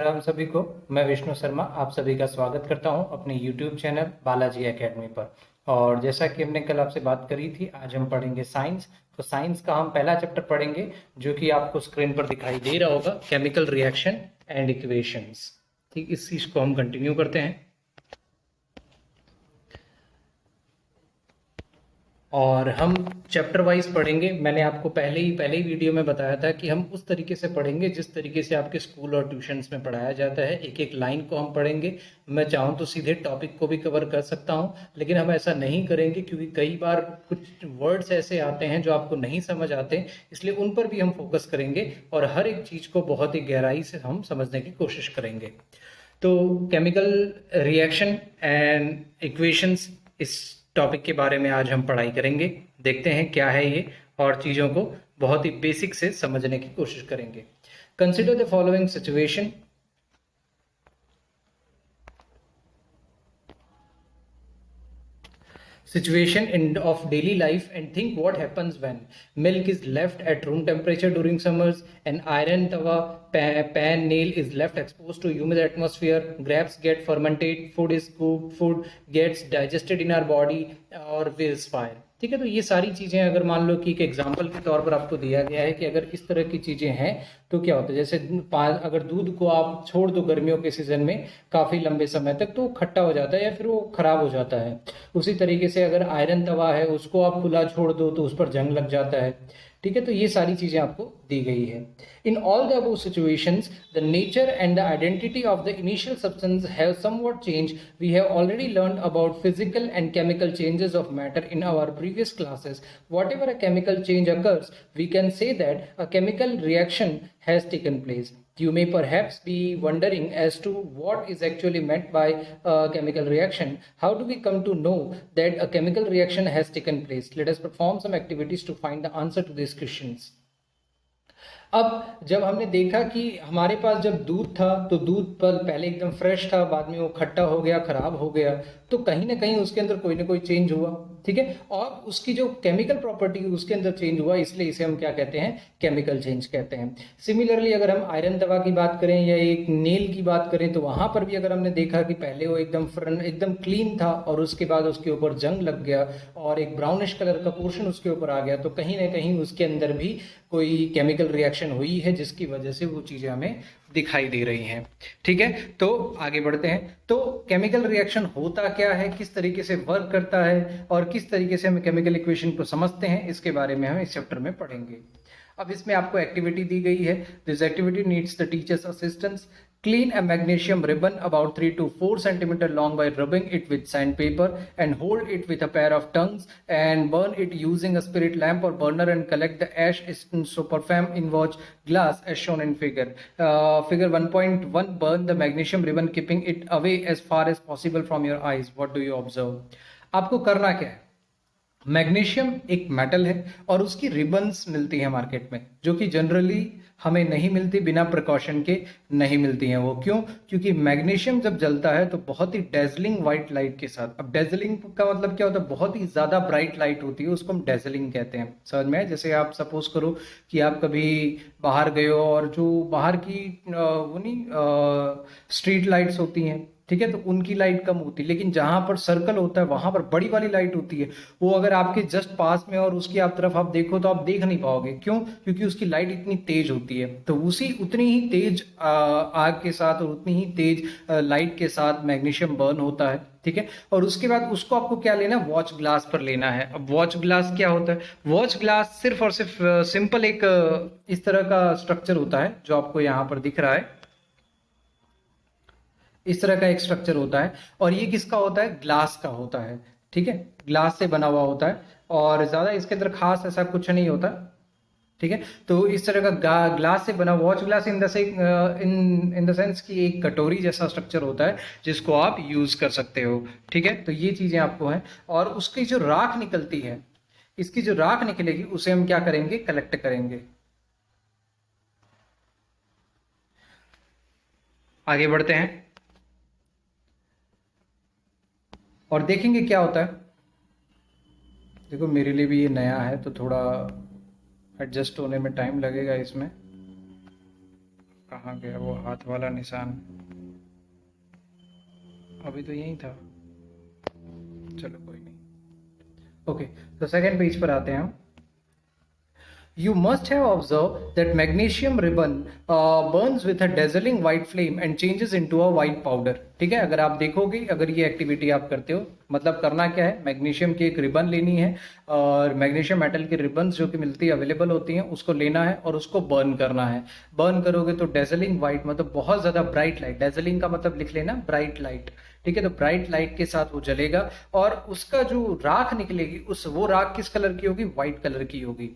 हम सभी को। मैं विष्णु शर्मा आप सभी का स्वागत करता हूं अपने YouTube चैनल बालाजी एकेडमी पर। और जैसा कि हमने कल आपसे बात करी थी, आज हम पढ़ेंगे साइंस। तो साइंस का हम पहला चैप्टर पढ़ेंगे जो कि आपको स्क्रीन पर दिखाई दे रहा होगा, केमिकल रिएक्शन एंड इक्वेशंस। ठीक, इस चीज को हम कंटिन्यू करते हैं और हम चैप्टर वाइज पढ़ेंगे। मैंने आपको पहले ही वीडियो में बताया था कि हम उस तरीके से पढ़ेंगे जिस तरीके से आपके स्कूल और ट्यूशंस में पढ़ाया जाता है। एक एक लाइन को हम पढ़ेंगे। मैं चाहूँ तो सीधे टॉपिक को भी कवर कर सकता हूँ, लेकिन हम ऐसा नहीं करेंगे क्योंकि कई बार कुछ वर्ड्स ऐसे आते हैं जो आपको नहीं समझ आते, इसलिए उन पर भी हम फोकस करेंगे और हर एक चीज़ को बहुत ही गहराई से हम समझने की कोशिश करेंगे। तो केमिकल रिएक्शन एंड इक्वेशंस, इस टॉपिक के बारे में आज हम पढ़ाई करेंगे। देखते हैं क्या है ये, और चीज़ों को बहुत ही बेसिक से समझने की कोशिश करेंगे। Consider the following situation. Situation in of daily life and think what happens when milk is left at room temperature during summers, an iron tawa pan nail is left exposed to humid atmosphere, grapes get fermented, food is cooked, food gets digested in our body, or wills fire। ठीक है, तो ये सारी चीज़ें अगर मान लो कि एक एग्जाम्पल के तौर पर आपको दिया गया है कि अगर इस तरह की चीज़ें हैं तो क्या होता है। जैसे अगर दूध को आप छोड़ दो गर्मियों के सीजन में काफ़ी लंबे समय तक, तो खट्टा हो जाता है या फिर वो खराब हो जाता है। उसी तरीके से अगर आयरन तवा है उसको आप खुला छोड़ दो तो उस पर जंग लग जाता है। ठीक है, तो ये सारी चीज़ें आपको दी गई है। In all the above situations the nature and the identity of the initial substance have somewhat change. We have already learn about physical and chemical changes of matter in our previous classes. Whatever a chemical change occurs, we can say that a chemical reaction has taken place. You may perhaps be wondering as to what is actually meant by a chemical reaction. How do we come to know that a chemical reaction has taken place? Let us perform some activities to find the answer to these questions. अब जब हमने देखा कि हमारे पास जब दूध था तो दूध पर पहले एकदम फ्रेश था, बाद में वो खट्टा हो गया, खराब हो गया, तो कहीं ना कहीं उसके अंदर कोई ना कोई चेंज हुआ। ठीक है, और उसकी जो केमिकल प्रॉपर्टी उसके अंदर चेंज हुआ, इसलिए इसे हम क्या कहते हैं, केमिकल चेंज कहते हैं। सिमिलरली अगर हम आयरन दवा की बात करें या एक नेल की बात करें तो वहां पर भी अगर हमने देखा कि पहले वो एकदम क्लीन था और उसके बाद उसके ऊपर जंग लग गया और एक ब्राउनिश कलर का पोर्शन उसके ऊपर आ गया, तो कहीं ना कहीं उसके अंदर भी कोई केमिकल रिएक्शन हुई है जिसकी वजह से वो चीज़ें हमें दिखाई दे रही हैं। ठीक है, तो आगे बढ़ते हैं। तो केमिकल रिएक्शन होता क्या है, किस तरीके से वर्क करता है और किस तरीके से हम केमिकल इक्वेशन को समझते हैं, इसके बारे में हम इस चैप्टर में पढ़ेंगे। अब इसमें आपको एक्टिविटी दी गई है। This activity needs the teachers assistance. Clean a magnesium ribbon about 3 to 4 centimeter long by rubbing it with sandpaper and hold it with a pair of tongues and burn it using a spirit lamp or burner and collect the ash in superfam in watch glass as shown in figure. Figure 1.1, burn the magnesium ribbon keeping it away as far as possible from your eyes. What do you observe? आपको करना क्या है, magnesium एक metal है और उसकी ribbons मिलती है मार्केट में, जो कि जनरली हमें नहीं मिलती, बिना प्रिकॉशन के नहीं मिलती हैं। वो क्यों? क्योंकि मैग्नीशियम जब जलता है तो बहुत ही डेजलिंग व्हाइट लाइट के साथ। अब डेजलिंग का मतलब क्या होता है, बहुत ही ज्यादा ब्राइट लाइट होती है, उसको हम डेजलिंग कहते हैं। समझ में? जैसे आप सपोज करो कि आप कभी बाहर गए हो और जो बाहर की वो नहीं स्ट्रीट लाइट्स होती हैं, ठीक है, तो उनकी लाइट कम होती है, लेकिन जहां पर सर्कल होता है वहां पर बड़ी वाली लाइट होती है। वो अगर आपके जस्ट पास में और उसकी आप तरफ आप देखो तो आप देख नहीं पाओगे। क्यों? क्योंकि उसकी लाइट इतनी तेज होती है। तो उसी उतनी ही तेज आग के साथ और उतनी ही तेज लाइट के साथ मैग्नीशियम बर्न होता है। ठीक है, और उसके बाद उसको आपको क्या लेना, वॉच ग्लास पर लेना है। अब वॉच ग्लास क्या होता है? वॉच ग्लास सिर्फ और सिर्फ सिंपल एक इस तरह का स्ट्रक्चर होता है जो आपको यहाँ पर दिख रहा है। इस तरह का एक स्ट्रक्चर होता है और ये किसका होता है? ग्लास का होता है। ठीक है, ग्लास से बना हुआ होता है और ज्यादा इसके अंदर खास ऐसा कुछ नहीं होता। ठीक है, तो इस तरह का ग्लास से बना, वॉच ग्लास इन द से इन द सेंस कि एक कटोरी जैसा स्ट्रक्चर होता है जिसको आप यूज कर सकते हो। ठीक है, तो ये चीजें आपको हैं। और उसकी जो राख निकलती है, इसकी जो राख निकलेगी उसे हम क्या करेंगे, कलेक्ट करेंगे। आगे बढ़ते हैं और देखेंगे क्या होता है। देखो मेरे लिए भी ये नया है तो थोड़ा एडजस्ट होने में टाइम लगेगा इसमें। कहाँ गया वो हाथ वाला निशान? अभी तो यही था। चलो कोई नहीं। ओके, तो सेकंड पेज पर आते हैं हम। You must have observed that magnesium ribbon burns with a dazzling white flame and changes into a white powder. ठीक है, अगर आप देखोगे, अगर ये एक्टिविटी आप करते हो, मतलब करना क्या है, मैग्नीशियम की एक रिबन लेनी है और मैग्नीशियम मेटल की रिबन्स जो कि मिलती है, अवेलेबल होती हैं, उसको लेना है और उसको बर्न करना है। बर्न करोगे तो डेजलिंग वाइट, मतलब बहुत ज़्यादा ब्राइट लाइट, डेजलिंग का मतलब लिख लेना ब्राइट लाइट। ठीक है, तो ब्राइट लाइट के साथ वो जलेगा और उसका जो राख निकलेगी, उस वो राख किस कलर की होगी? व्हाइट कलर की होगी।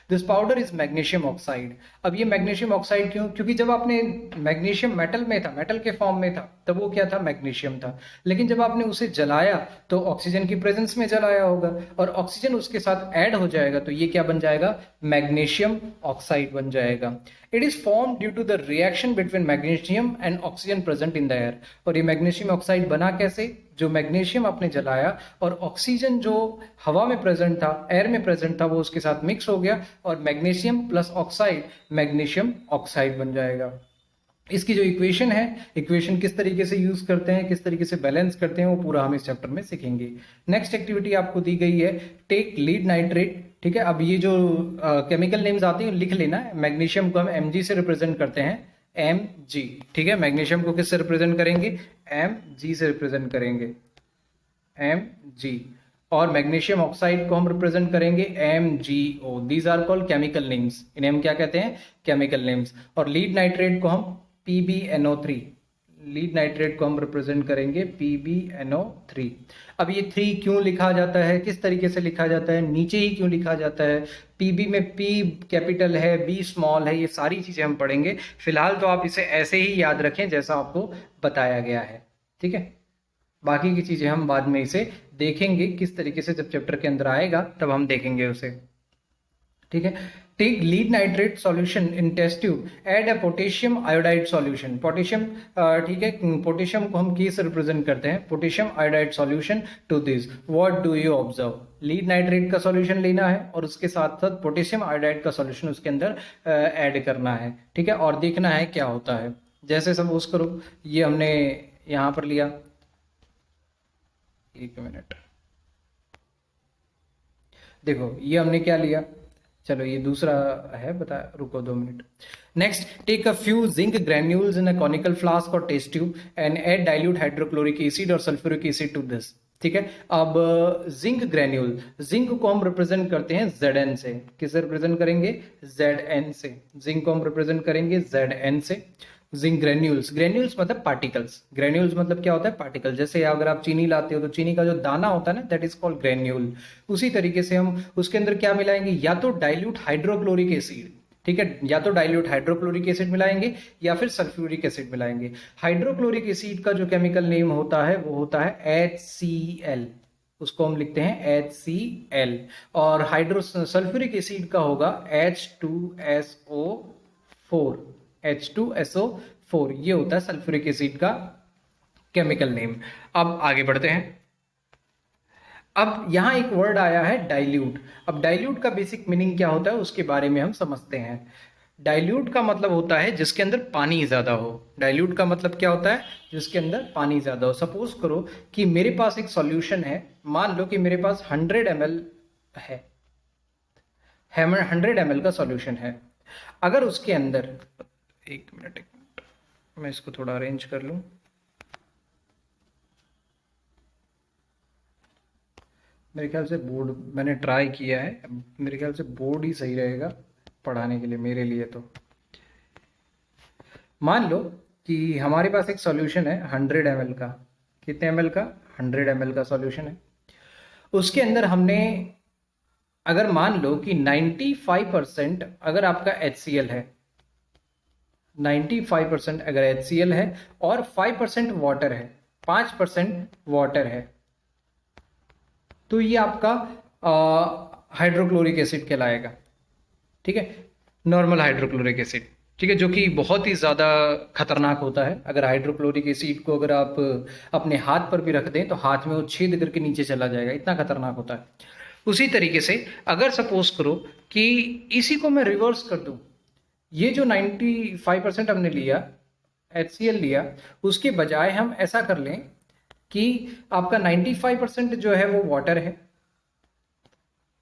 This powder is magnesium oxide. अब ये मैग्नीशियम ऑक्साइड क्यों? क्योंकि जब आपने मैग्नीशियम मेटल में था, मेटल के फॉर्म में था, तब वो क्या था? मैग्नीशियम था। लेकिन जब आपने उसे जलाया तो ऑक्सीजन की प्रेजेंस में जलाया होगा और ऑक्सीजन उसके साथ ऐड हो जाएगा, तो ये क्या बन जाएगा? मैग्नीशियम ऑक्साइड बन जाएगा। It is form due to the reaction between magnesium and oxygen present in the air. और ये मैग्नीशियम ऑक्साइड बना कैसे? जो मैग्नीशियम आपने जलाया और ऑक्सीजन जो हवा में प्रेजेंट था, एयर में प्रेजेंट था, वो उसके साथ मिक्स हो गया और magnesium plus oxide magnesium oxide बन जाएगा। इसकी जो इक्वेशन है, इक्वेशन किस तरीके से यूज करते हैं, किस तरीके से बैलेंस करते हैं, वो पूरा हम इस चैप्टर में सीखेंगे। नेक्स्ट एक्टिविटी आपको दी गई है, टेक लीड नाइट्रेट। ठीक है, अब ये जो केमिकल नेम्स आते हैं लिख लेना है। मैग्नीशियम को हम Mg से रिप्रेजेंट करते हैं, Mg। ठीक है, मैग्नीशियम को किससे रिप्रेजेंट करेंगे? Mg से रिप्रेजेंट करेंगे, Mg। और मैग्नीशियम ऑक्साइड को हम रिप्रेजेंट करेंगे MgO। These are called chemical names, इन्हें हम क्या कहते हैं? Chemical names. और लीड नाइट्रेट को हम PbNO3, लीड नाइट्रेट को हम रिप्रेजेंट करेंगे PbNO3। अब ये 3 क्यों लिखा जाता है, किस तरीके से लिखा जाता है, नीचे ही क्यों लिखा जाता है, Pb में P कैपिटल है, B स्मॉल है, ये सारी चीजें हम पढ़ेंगे। फिलहाल तो आप इसे ऐसे ही याद रखें जैसा आपको बताया गया है। ठीक है, बाकी की चीजें हम बाद में इसे देखेंगे किस तरीके से, जब चैप्टर के अंदर आएगा तब हम देखेंगे उसे। ठीक है, take lead nitrate solution in test tube, add a potassium iodide solution. Potassium, ठीक है, पोटेशियम को हम किस रिप्रेजेंट करते हैं? Potassium iodide solution to this. What do you observe? Lead nitrate का सॉल्यूशन लेना है और उसके साथ साथ पोटेशियम आयोडाइड का सॉल्यूशन उसके अंदर ऐड करना है। ठीक है, और देखना है क्या होता है। जैसे सपोज करो ये हमने यहाँ पर लिया, एक मिनट, देखो ये हमने क्या लिया, चलो ये दूसरा है, बता, रुको 2 minute. Next, take a few zinc granules in a conical flask और test tube and add dilute hydrochloric acid और सल्फ्यूरिक एसिड टू दिस। ठीक है, अब जिंक ग्रेन्यूल, जिंक को हम रिप्रेजेंट करते हैं Zn से। किससे रिप्रेजेंट करेंगे? Zn से। जिंक को हम रिप्रेजेंट करेंगे Zn से। जिंक ग्रेन्यूल्स, ग्रेन्यूल्स मतलब पार्टिकल्स, ग्रेन्यूल्स मतलब क्या होता है? पार्टिकल। जैसे अगर आप चीनी लाते हो तो चीनी का जो दाना होता है ना, दैट इज कॉल्ड ग्रेन्यूल। उसी तरीके से हम उसके अंदर क्या मिलाएंगे? या तो डाइल्यूट हाइड्रोक्लोरिक एसिड, ठीक है, या तो डाइल्यूट हाइड्रोक्लोरिक एसिड मिलाएंगे या फिर सल्फ्यूरिक एसिड मिलाएंगे। हाइड्रोक्लोरिक एसिड का जो केमिकल नेम होता है वो होता है HCl, उसको हम लिखते हैं HCl। और हाइड्रो सल्फ्यूरिक एसिड का होगा H2SO4, H2SO4, ये होता है सल्फ्यूरिक एसिड का केमिकल नेम। अब आगे बढ़ते हैं। अब यहां एक वर्ड आया है डाइल्यूट। अब डाइल्यूट का बेसिक मीनिंग क्या होता है उसके बारे में हम समझते हैं। डाइल्यूट का मतलब होता है जिसके अंदर पानी ज्यादा हो। डाइल्यूट का मतलब क्या होता है? जिसके अंदर पानी ज्यादा हो। सपोज करो कि मेरे पास एक सॉल्यूशन है, मान लो कि मेरे पास 100 ml है, 100 ml का सॉल्यूशन है। अगर उसके अंदर, एक मिनट मैं इसको थोड़ा अरेंज कर लूं। मेरे ख्याल से बोर्ड मैंने ट्राई किया है, मेरे ख्याल से बोर्ड ही सही रहेगा पढ़ाने के लिए, मेरे लिए तो। मान लो कि हमारे पास एक सॉल्यूशन है 100 ml का। कितने ml का? 100 ml का सॉल्यूशन है। उसके अंदर हमने, अगर मान लो कि 95% अगर आपका HCl है, 95% अगर HCl है और 5% वाटर है, 5% वाटर है, तो ये आपका हाइड्रोक्लोरिक एसिड कहलाएगा। ठीक है, नॉर्मल हाइड्रोक्लोरिक एसिड। ठीक है, जो कि बहुत ही ज़्यादा खतरनाक होता है। अगर हाइड्रोक्लोरिक एसिड को अगर आप अपने हाथ पर भी रख दें तो हाथ में वो छेद करके नीचे चला जाएगा, इतना खतरनाक होता है। उसी तरीके से अगर सपोज करो कि इसी को मैं रिवर्स कर दूं, ये जो 95% हमने लिया HCl लिया, उसके बजाय हम ऐसा कर लें कि आपका 95% जो है वो वाटर है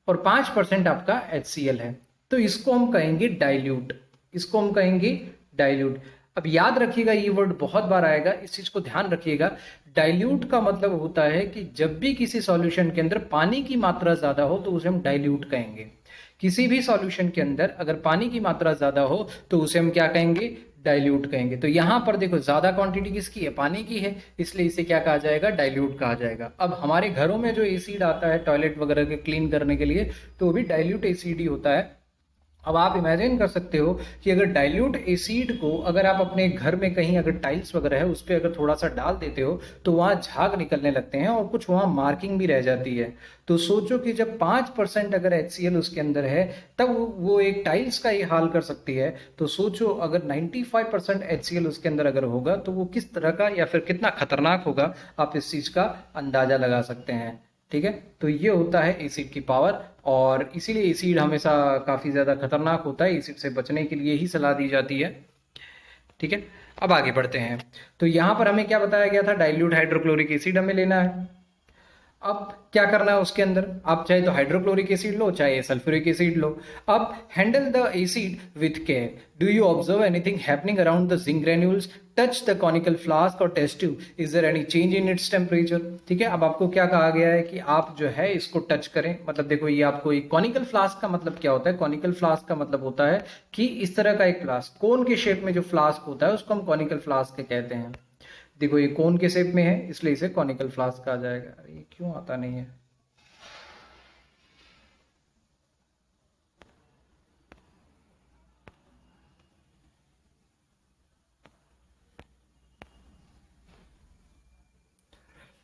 और 5% आपका HCl है, तो इसको हम कहेंगे डाइल्यूट, इसको हम कहेंगे डाइल्यूट। अब याद रखिएगा, ये वर्ड बहुत बार आएगा, इस चीज को ध्यान रखिएगा। डाइल्यूट का मतलब होता है कि जब भी किसी सॉल्यूशन के अंदर पानी की मात्रा ज्यादा हो तो उसे हम डाइल्यूट कहेंगे। किसी भी सॉल्यूशन के अंदर अगर पानी की मात्रा ज्यादा हो तो उसे हम क्या कहेंगे, डाइल्यूट कहेंगे। तो यहां पर देखो ज्यादा क्वांटिटी किसकी है, पानी की है, इसलिए इसे क्या कहा जाएगा, डाइल्यूट कहा जाएगा। अब हमारे घरों में जो एसिड आता है टॉयलेट वगैरह के क्लीन करने के लिए, तो वो भी डाइल्यूट एसिड ही होता है। अब आप इमेजिन कर सकते हो कि अगर डाइल्यूट एसिड को अगर आप अपने घर में कहीं अगर टाइल्स वगैरह है उस पर अगर थोड़ा सा डाल देते हो तो वहां झाग निकलने लगते हैं और कुछ वहां मार्किंग भी रह जाती है। तो सोचो कि जब 5% अगर HCl उसके अंदर है तब वो एक टाइल्स का ये हाल कर सकती है। तो सोचो अगर 95% HCl उसके अंदर अगर होगा तो वो किस तरह का या फिर कितना खतरनाक होगा, आप इस चीज का अंदाजा लगा सकते हैं। ठीक है, तो ये होता है एसिड की पावर, और इसीलिए एसिड हमेशा काफी ज्यादा खतरनाक होता है, एसिड से बचने के लिए ही सलाह दी जाती है। ठीक है, अब आगे बढ़ते हैं। तो यहां पर हमें क्या बताया गया था, डाइल्यूट हाइड्रोक्लोरिक एसिड हमें लेना है। अब क्या करना है उसके अंदर, आप चाहे तो हाइड्रोक्लोरिक एसिड लो चाहे सल्फ्यूरिक एसिड लो। अब handle the acid with care, do you observe anything happening around the zinc granules, touch the conical flask और test tube, is there any change in its temperature. ठीक है, अब आपको क्या कहा गया है कि आप जो है इसको टच करें, मतलब देखो ये आपको एक कॉनिकल फ्लास्क का मतलब क्या होता है, कॉनिकल फ्लास्क का मतलब होता है कि इस तरह का एक फ्लास्क, कोन के शेप में जो फ्लास्क होता है उसको हम कॉनिकल फ्लास्क कहते हैं। देखो ये कोन के शेप में है इसलिए इसे कॉनिकल फ्लास्क कहा जाएगा। अरे ये क्यों आता नहीं है,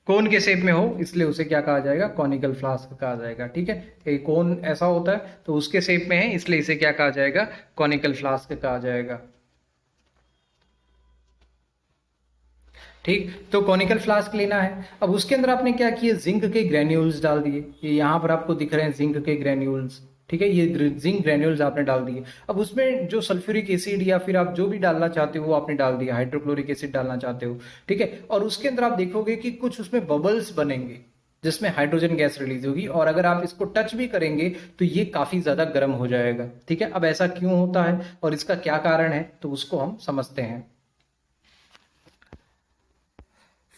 कोन के शेप में हो इसलिए उसे क्या कहा जाएगा, कॉनिकल फ्लास्क कहा जाएगा। ठीक है, ये कोन ऐसा होता है तो उसके शेप में है इसलिए इसे क्या कहा जाएगा, कॉनिकल फ्लास्क कहा जाएगा। ठीक, तो कॉनिकल फ्लास्क लेना है। अब उसके अंदर आपने क्या किया, जिंक के ग्रेन्यूल्स डाल दिए, ये यहाँ पर आपको दिख रहे हैं जिंक के ग्रेन्यूल्स। ठीक है, ये जिंक ग्रेन्यूल्स आपने डाल दिए। अब उसमें जो सल्फ्यूरिक एसिड या फिर आप जो भी डालना चाहते हो वो आपने डाल दिया, हाइड्रोक्लोरिक एसिड डालना चाहते हो। ठीक है, और उसके अंदर आप देखोगे कि कुछ उसमें बबल्स बनेंगे जिसमें हाइड्रोजन गैस रिलीज होगी, और अगर आप इसको टच भी करेंगे तो ये काफी ज्यादा गर्म हो जाएगा। ठीक है, अब ऐसा क्यों होता है और इसका क्या कारण है तो उसको हम समझते हैं।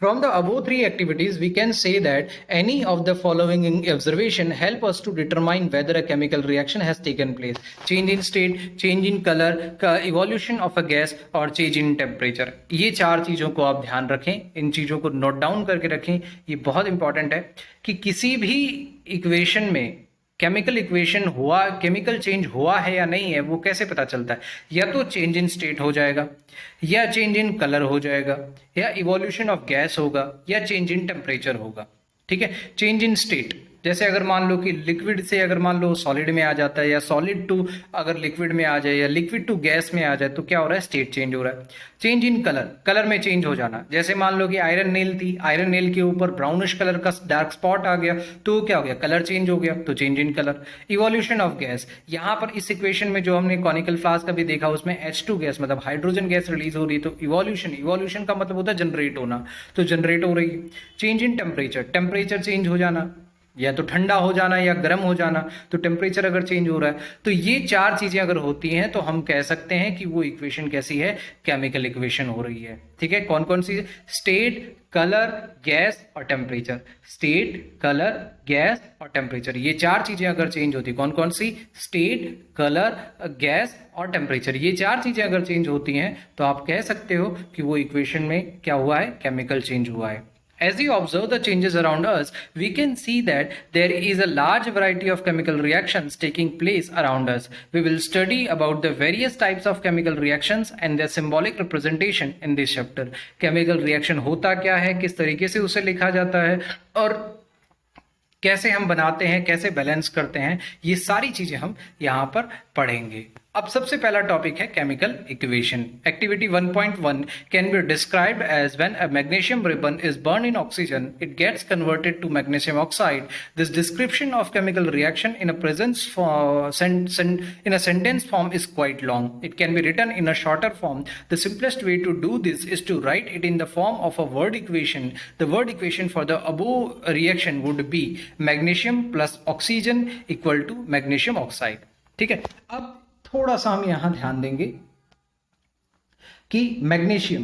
From the above three activities, we can say that any of the following observation help us to determine whether a chemical reaction has taken place. Change in state, change in color, evolution of a gas और change in temperature. ये चार चीजों को आप ध्यान रखें, इन चीजों को नोट डाउन करके रखें, ये बहुत इंपॉर्टेंट है कि किसी भी इक्वेशन में केमिकल इक्वेशन हुआ, केमिकल चेंज हुआ है या नहीं है वो कैसे पता चलता है, या तो चेंज इन स्टेट हो जाएगा, या चेंज इन कलर हो जाएगा, या इवोल्यूशन ऑफ गैस होगा, या चेंज इन टेम्परेचर होगा। ठीक है, चेंज इन स्टेट जैसे अगर मान लो कि लिक्विड से अगर मान लो सॉलिड में आ जाता है, या सॉलिड टू अगर लिक्विड में आ जाए, या लिक्विड टू गैस में आ जाए, तो क्या हो रहा है, स्टेट चेंज हो रहा है। चेंज इन कलर, कलर में चेंज हो जाना, जैसे मान लो कि आयरन नेल थी, आयरन नेल के ऊपर ब्राउनिश कलर का डार्क स्पॉट आ गया तो क्या हो गया, कलर चेंज हो गया, तो change in colour. Evolution of gas, यहाँ पर इस इक्वेशन में जो हमने कॉनिकल फ्लास्क का भी देखा उसमें H2 गैस मतलब हाइड्रोजन गैस रिलीज हो रही है, तो इवोल्यूशन, इवोल्यूशन का मतलब होता है जनरेट होना, तो जनरेट हो रही है। Change in temperature, temperature change हो जाना, या तो ठंडा हो जाना या गर्म हो जाना, तो टेम्परेचर अगर चेंज हो रहा है तो ये चार चीजें अगर होती हैं तो हम कह सकते हैं कि वो इक्वेशन कैसी है, केमिकल इक्वेशन हो रही है। ठीक है, कौन कौन सी, स्टेट, कलर, गैस और टेम्परेचर। स्टेट, कलर, गैस और टेम्परेचर, ये चार चीजें अगर चेंज होती, कौन कौन सी, स्टेट, कलर, गैस और टेम्परेचर, ये चार चीजें अगर चेंज होती हैं तो आप कह सकते हो कि वो इक्वेशन में क्या हुआ है, केमिकल चेंज हुआ है। As we observe the changes around us, we can see that there is a large variety of chemical reactions taking place around us. We will study about the various types of chemical reactions and their symbolic representation in this chapter. Chemical reaction होता क्या है, किस तरीके से उसे लिखा जाता है, और कैसे हम बनाते हैं, कैसे बैलेंस करते हैं, ये सारी चीजें हम यहाँ पर पढ़ेंगे। अब सबसे पहला टॉपिक है chemical equation. Activity 1.1 can be described as when a magnesium ribbon is burn in oxygen it gets converted to magnesium oxide. This description of chemical reaction in a sentence form is quite long. It can be written in a shorter form. The simplest way to do this is to write it in the form of a word equation. The word equation for the above reaction would be magnesium plus oxygen equal to magnesium oxide. ठीक है, अब थोड़ा सा हम यहां ध्यान देंगे कि मैग्नीशियम,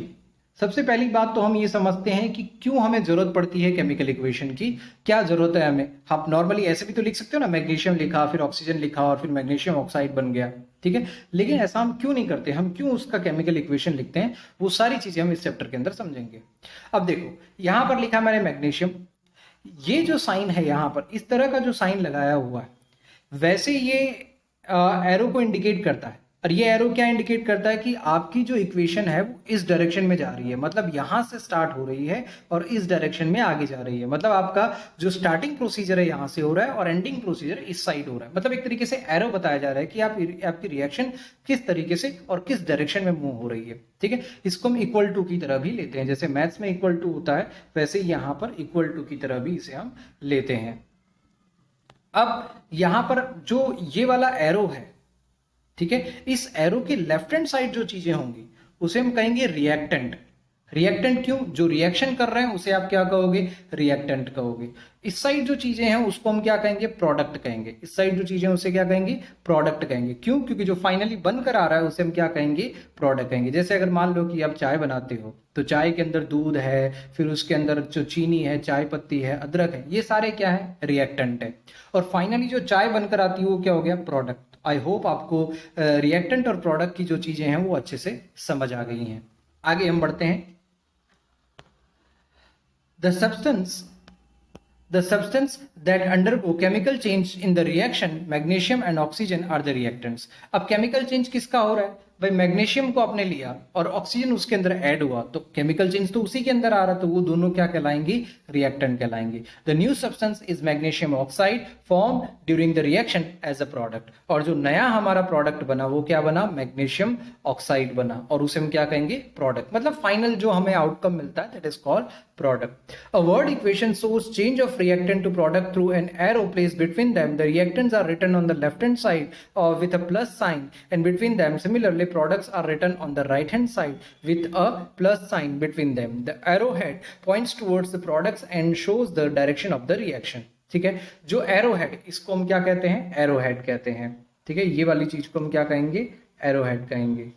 सबसे पहली बात तो हम ये समझते हैं कि क्यों हमें जरूरत पड़ती है केमिकल इक्वेशन की, क्या जरूरत है हमें। आप नॉर्मली ऐसे भी तो लिख सकते हो ना, मैग्नीशियम लिखा फिर ऑक्सीजन लिखा और फिर मैग्नीशियम ऑक्साइड बन गया, ठीक है। लेकिन ऐसा हम क्यों नहीं करते, हम क्यों उसका केमिकल इक्वेशन लिखते हैं, वो सारी चीजें हम इस चैप्टर के अंदर समझेंगे। अब देखो यहां पर लिखा मैंने मैग्नीशियम, ये जो साइन है यहां पर इस तरह का जो साइन लगाया हुआ है, वैसे ये एरो को इंडिकेट करता है। और ये एरो क्या इंडिकेट करता है कि आपकी जो इक्वेशन है वो इस डायरेक्शन में जा रही है, मतलब यहां से स्टार्ट हो रही है और इस डायरेक्शन में आगे जा रही है। मतलब आपका जो स्टार्टिंग प्रोसीजर है यहां से हो रहा है और एंडिंग प्रोसीजर इस साइड हो रहा है। मतलब एक तरीके से एरो बताया जा रहा है कि आपकी रिएक्शन किस तरीके से और किस डायरेक्शन में मूव हो रही है, ठीक है। इसको हम इक्वल टू की तरह भी लेते हैं, जैसे मैथ्स में इक्वल टू होता है वैसे यहां पर इक्वल टू की तरह भी इसे हम लेते हैं। अब यहां पर जो ये वाला एरो है, ठीक है, इस एरो के लेफ्ट हैंड साइड जो चीजें होंगी उसे हम कहेंगे रिएक्टेंट। रिएक्टेंट क्यों, जो रिएक्शन कर रहे हैं उसे आप क्या कहोगे, रिएक्टेंट कहोगे। इस साइड जो चीजें हैं उसको हम क्या कहेंगे, प्रोडक्ट कहेंगे। इस साइड जो चीजें उसे क्या कहेंगे, प्रोडक्ट कहेंगे। क्यों, क्योंकि जो फाइनली बनकर आ रहा है उसे हम क्या कहेंगे, प्रोडक्ट कहेंगे। जैसे अगर मान लो कि आप चाय बनाते हो तो चाय के अंदर दूध है, फिर उसके अंदर जो चीनी है, चाय पत्ती है, अदरक है, ये सारे क्या है, रिएक्टेंट है। और फाइनली जो चाय बनकर आती है वो क्या हो गया, प्रोडक्ट। आई होप आपको रिएक्टेंट और प्रोडक्ट की जो चीजें हैं वो अच्छे से समझ आ गई हैं। आगे हम बढ़ते हैं। The substance that undergo chemical change in the reaction, magnesium and oxygen are the reactants. अब chemical change किसका हो रहा है भाई, मैग्नीशियम को आपने लिया और ऑक्सीजन उसके अंदर ऐड हुआ तो केमिकल चेंज तो उसी के अंदर आ रहा, तो वो दोनों क्या कहलाएंगी, रिएक्टेंट कहलाएंगी। The new substance is magnesium oxide form during the reaction as a product. और जो नया हमारा प्रोडक्ट बना वो क्या बना, मैग्नीशियम ऑक्साइड बना, और उसे हम क्या कहेंगे, प्रोडक्ट। मतलब फाइनल जो हमें आउटकम मिलता है that is called product. A word equation shows change of reactant to product through an arrow placed between them. The reactants are written on the left hand side with a plus sign, and between them similarly products are written on the right hand side with a plus sign between them. The arrowhead points towards the products and shows the direction of the reaction. ठीक है, जो arrowhead इसको हम क्या कहते हैं, arrowhead कहते हैं, ठीक है। ये वाली चीज को हम क्या कहेंगे, arrowhead कहेंगे।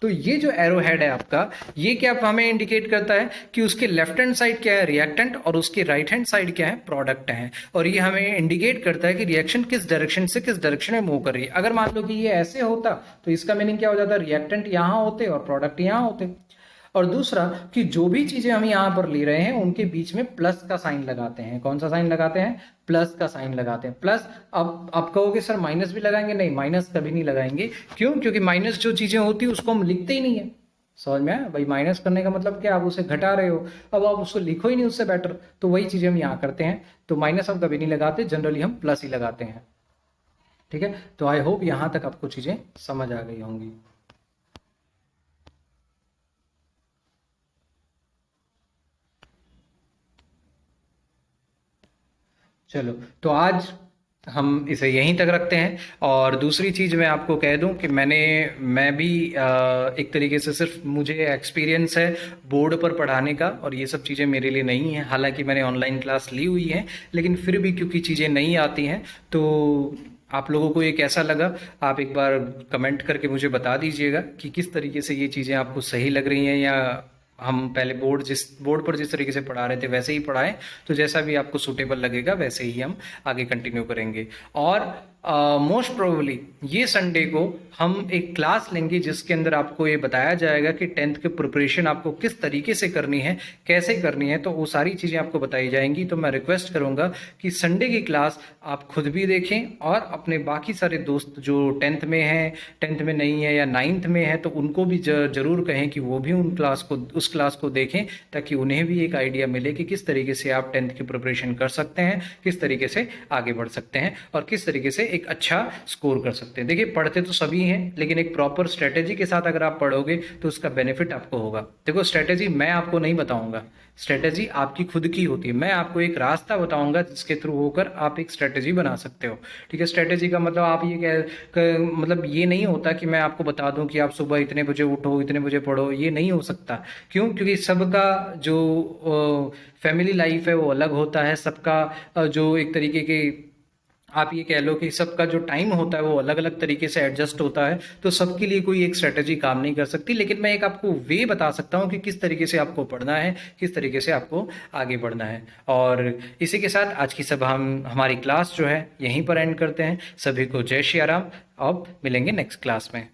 तो ये जो एरो हेड है आपका, ये क्या हमें इंडिकेट करता है कि उसके लेफ्ट हैंड साइड क्या है, रिएक्टेंट, और उसके राइट हैंड साइड क्या है, प्रोडक्ट है। और ये हमें इंडिकेट करता है कि रिएक्शन किस डायरेक्शन से किस डायरेक्शन में मूव कर रही है। अगर मान लो कि ये ऐसे होता तो इसका मीनिंग क्या हो जाता, रिएक्टेंट यहां होते और प्रोडक्ट यहां होते। और दूसरा कि जो भी चीजें हम यहां पर ले रहे हैं उनके बीच में प्लस का साइन लगाते हैं। कौन सा साइन लगाते हैं, प्लस का साइन लगाते हैं। प्लस, अब आप कहोगे सर माइनस भी लगाएंगे, नहीं, माइनस कभी नहीं लगाएंगे। क्यों, क्योंकि माइनस जो चीजें होती है उसको हम लिखते ही नहीं है। समझ में आया भाई, माइनस करने का मतलब क्या, आप उसे घटा रहे हो, अब आप उसको लिखो ही नहीं उससे बेटर। तो वही चीजें हम यहाँ करते हैं। तो माइनस हम कभी नहीं लगाते, जनरली हम प्लस ही लगाते हैं, ठीक है। तो आई होप यहां तक आपको चीजें समझ आ गई होंगी। चलो, तो आज हम इसे यहीं तक रखते हैं। और दूसरी चीज़ मैं आपको कह दूं कि मैं भी एक तरीके से सिर्फ मुझे एक्सपीरियंस है बोर्ड पर पढ़ाने का, और ये सब चीज़ें मेरे लिए नहीं हैं। हालांकि मैंने ऑनलाइन क्लास ली हुई है, लेकिन फिर भी क्योंकि चीज़ें नहीं आती हैं, तो आप लोगों को ये कैसा लगा, आप एक बार कमेंट करके मुझे बता दीजिएगा कि किस तरीके से ये चीज़ें आपको सही लग रही हैं, या हम पहले बोर्ड पर जिस तरीके से पढ़ा रहे थे वैसे ही पढ़ाएं। तो जैसा भी आपको सूटेबल लगेगा वैसे ही हम आगे कंटिन्यू करेंगे। और मोस्ट प्रोबेबली ये संडे को हम एक क्लास लेंगे जिसके अंदर आपको ये बताया जाएगा कि 10th की प्रिपरेशन आपको किस तरीके से करनी है, कैसे करनी है। तो वो सारी चीज़ें आपको बताई जाएंगी। तो मैं रिक्वेस्ट करूँगा कि संडे की क्लास आप खुद भी देखें और अपने बाकी सारे दोस्त जो 10th में हैं, 10th में नहीं है या 9th में है, तो उनको भी ज़रूर कहें कि वो भी उस क्लास को देखें, ताकि उन्हें भी एक आइडिया मिले कि किस तरीके से आप 10th की प्रिपरेशन कर सकते हैं, किस तरीके से आगे बढ़ सकते हैं, और किस तरीके से एक अच्छा स्कोर कर सकते हैं। देखिए पढ़ते तो सभी हैं, लेकिन एक प्रॉपर स्ट्रेटेजी के साथ अगर आप पढ़ोगे तो उसका बेनिफिट आपको होगा। देखो स्ट्रेटेजी मैं आपको नहीं बताऊंगा, स्ट्रेटेजी आपकी खुद की होती है। मैं आपको एक रास्ता बताऊंगा जिसके थ्रू होकर आप एक स्ट्रेटेजी बना सकते हो। ठीक है, स्ट्रेटेजी का मतलब आप ये मतलब ये नहीं होता कि मैं आपको बता दूं कि आप सुबह इतने बजे उठो, इतने बजे पढ़ो, ये नहीं हो सकता। क्यों? क्योंकि सबका जो फैमिली लाइफ है वो अलग होता है, सबका जो एक तरीके के आप ये कह लो कि सबका जो टाइम होता है वो अलग अलग तरीके से एडजस्ट होता है, तो सबके लिए कोई एक स्ट्रेटेजी काम नहीं कर सकती। लेकिन मैं एक आपको वे बता सकता हूँ कि किस तरीके से आपको पढ़ना है, किस तरीके से आपको आगे बढ़ना है। और इसी के साथ आज की सब हम हमारी क्लास जो है यहीं पर एंड करते हैं। सभी को जय श्री राम। अब मिलेंगे नेक्स्ट क्लास में।